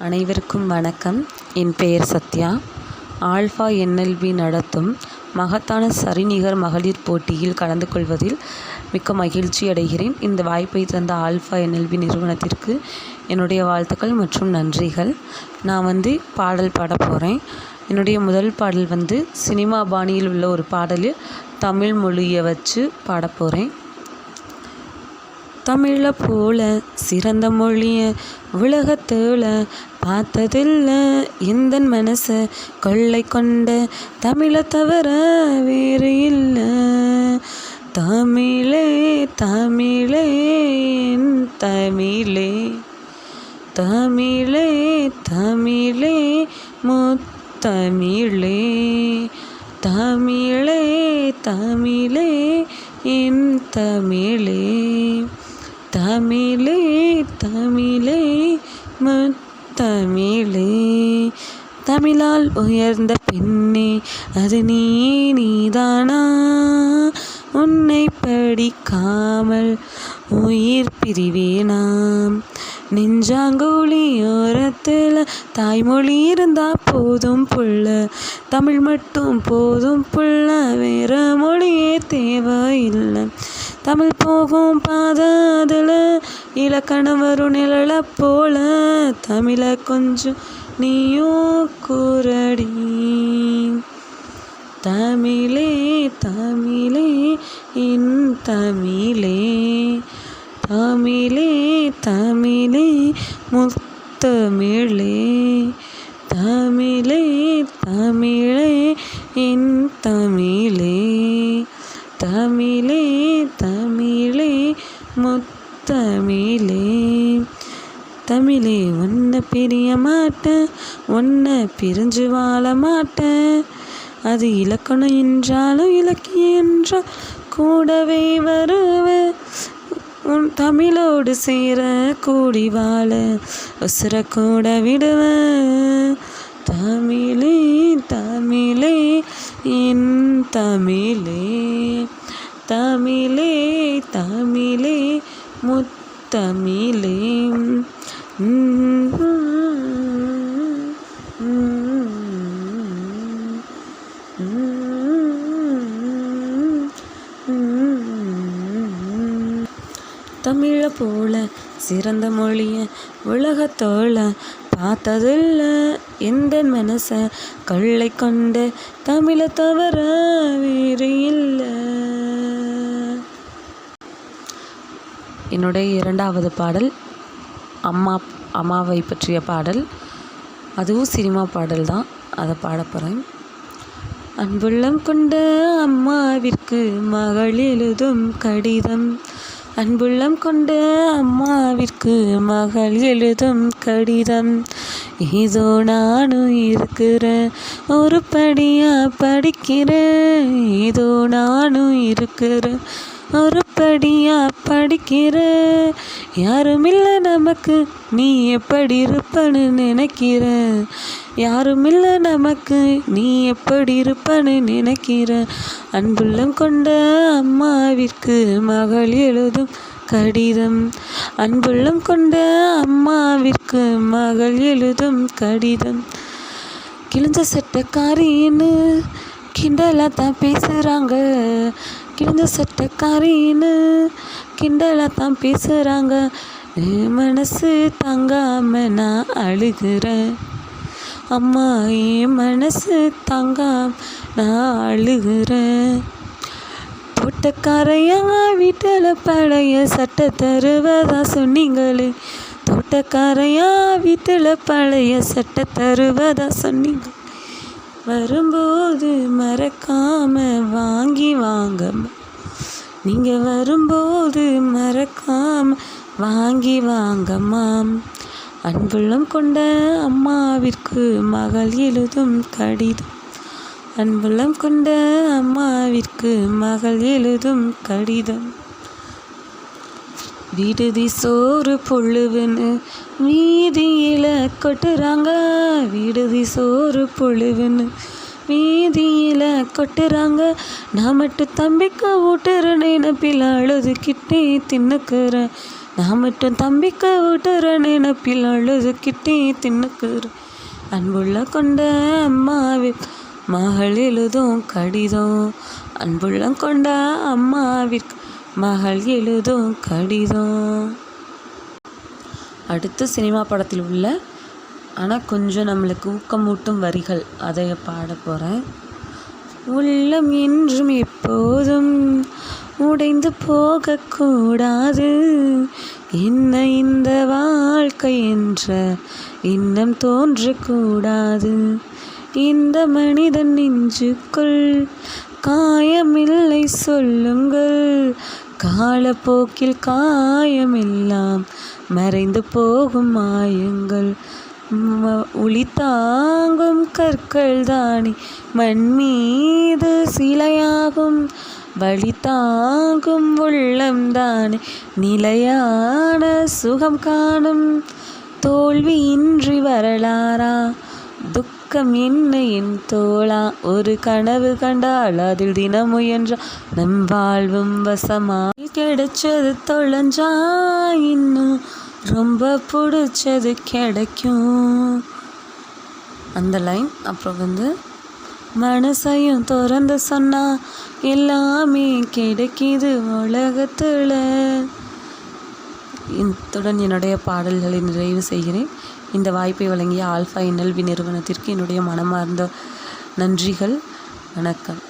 அனைவருக்கும் வணக்கம். என் பெயர் சத்யா. ஆல்ஃபா என்எல்பி நடத்தும் மகத்தான சரிநிகர் மகளிர் போட்டியில் கலந்து கொள்வதில் மிக்க மகிழ்ச்சி அடைகிறேன். இந்த வாய்ப்பை தந்த ஆல்ஃபா என்எல்பி நிறுவனத்திற்கு என்னுடைய வாழ்த்துக்கள் மற்றும் நன்றிகள். நான் பாடல் பாட போகிறேன். என்னுடைய முதல் பாடல் சினிமா பாணியில் உள்ள ஒரு பாடலில் தமிழ் மொழியை வச்சு பாட போகிறேன். தமிழை போல சிறந்த மொழிய உலகத்தோல பார்த்ததில்லை, இந்த மனசை கொள்ளை கொண்ட தமிழை தவிர வேறு இல்லை. தமிழே தமிழே என் தமிழே, தமிழே தமிழே முத்தமிழே, தமிழே தமிழே என் தமிழே, தமிழே தமிழே முத்தமிழே. தமிழால் உயர்ந்த பெண்ணே அது நீதானா, உன்னை படிக்காமல் உயிர் பிரிவேனாம். நெஞ்சாங்குழியோரத்தில் தாய்மொழி இருந்தா போதும் புள்ள, தமிழ் மட்டும் போதும் புள்ள, வேற மொழியே தேவையில்லை. தமிழ் போகும் பாதத்தில் இலக்கணம் வரும் நிழலை போல, தமிழை கொஞ்சம் நீயும் கூறடி. தமிழே தமிழே என் தமிழே, தமிழே தமிழே முத்தமிழே, தமிழே தமிழே என் தமிழே, தமிழே தமிழே முத்தமிழே. தமிழே உன்னை பிரிய மாட்டேன், உன்னை பிரிஞ்சு வாழ மாட்டேன். அது இலக்கணம் என்றாலும் இலக்கியம் என்றால் கூடவே வருவேன். உன் தமிழோடு சேர கூடி வாழ உசுர கூட விடுவேன். தமிழே தமிழே என் தமிழே, தமிழே தமிழே முத்தமிழே. தமிழை போல சிறந்த மொழிய உலகத்தோல பார்த்ததில்லை, எந்த மனசை கொள்ளை கொண்ட தமிழை தவிர வேறு இல்லை. என்னுடைய இரண்டாவது பாடல் அம்மாவை பற்றிய பாடல். அதுவும் சினிமா பாடல் தான், அதை பாட போகிறேன். அன்புள்ளம் கொண்ட அம்மாவிற்கு மகள் எழுதும் கடிதம், அன்புள்ளம் கொண்ட அம்மாவிற்கு மகள் எழுதும் கடிதம். ஏதோ நானும் இருக்கிறேன், ஒரு படியாக படிக்கிறேன். ஏதோ நானும் இருக்கிறேன், ஒரு படியாக படிக்கிறேன். யாருமில்லை நமக்கு, நீ எப்படி இருப்பன்னு நினைக்கிறேன். யாருமில்லை நமக்கு, நீ எப்படி இருப்பன்னு நினைக்கிறேன். அன்புள்ளம் கொண்ட அம்மாவிற்கு மகள் எழுதும் கடிதம், அன்புள்ளம் கொண்ட அம்மாவிற்கு மகள் எழுதும் கடிதம். கிழிஞ்ச சட்டக்காரின்னு கிண்டலாக தான் பேசுகிறாங்க, கிழிஞ்ச சட்டக்காரின்னு கிண்டலாக தான் பேசுகிறாங்க. மனசு தாங்காம நான் அழுகிறேன். அம்மா என் மனசு தாங்காம நான் அழுகிறேன். தோட்டக்காரையா வீட்டில் பழைய சட்டை தருவதா சொன்னீங்களே, தோட்டக்காரையா வீட்டில் பழைய சட்டை தருவதா சொன்னீங்க. வரும்போது மறக்காம வாங்கி வாங்கம்மா, நீங்கள் வரும்போது மறக்காம வாங்கி வாங்கம்மா. அன்புள்ளம் கொண்ட அம்மாவிற்கு மகள் எழுதும் கடிதம், அன்புள்ளம் கொண்ட அம்மாவிற்கு மகள் எழுதும் கடிதம். விடுதி சோறு புழுவுன்னு வீதியில் கொட்டுறாங்க, விடுதி சோறு புழுவுன்னு வீதியில் கொட்டுறாங்க. நான் மட்டும் தம்பிக்கு ஊட்டுற நினைப்பில் அழுதுகிட்டே தின்னுக்கிறேன். நான் மட்டும் தம்பிக்கு விட்டுற நினப்பில் அழுதுகிட்டே தின்னுக்குறேன். அன்புள்ள கொண்ட அம்மாவிற்கு மகள் எழுதும் கடிதம். அன்புள்ள கொண்ட அம்மாவிற்கு மகள் எழுதும் கடிதம். அடுத்து சினிமா படத்தில் உள்ள ஆனால் கொஞ்சம் நம்மளுக்கு ஊக்கமூட்டும் வரிகள் அதை பாட போகிறேன். உள்ளம் என்றும் எப்போதும் உடைந்து போகக்கூடாது, என்ன இந்த வாழ்க்கை என்ற இன்னம் தோன்றக்கூடாது. இந்த மனிதன் நெஞ்சுக்குள் காயமில்லை சொல்லுங்கள், காலப்போக்கில் காயமெல்லாம் மறைந்து போகும் மாயங்கள். ஒளி தாங்கும் கற்கள் தானே மண் மீது சிலையாகும், வழி தாங்கும் உள்ளம் தானே நிலையான சுகம் காணும். தோல்வியின்றி வரலாறா, துக்கம் என்ன என் தோளா, ஒரு கனவு கண்டால் அதில் தினம் முயன்றா நம் வாழ்வும் வசமா. கிடைச்சது தொலைஞ்சா இன்னும் ரொம்ப பிடிச்சது கிடைக்கும். அந்த லைன். அப்புறம் மனசையும் திறந்து சொன்னா எல்லாமே கிடைக்கிது உலகத்தில். இத்துடன் என்னுடைய பாடல்களை நிறைவு செய்கிறேன். இந்த வாய்ப்பை வழங்கிய ஆல்ஃபா NLB நிறுவனத்திற்கு என்னுடைய மனமார்ந்த நன்றிகள். வணக்கம்.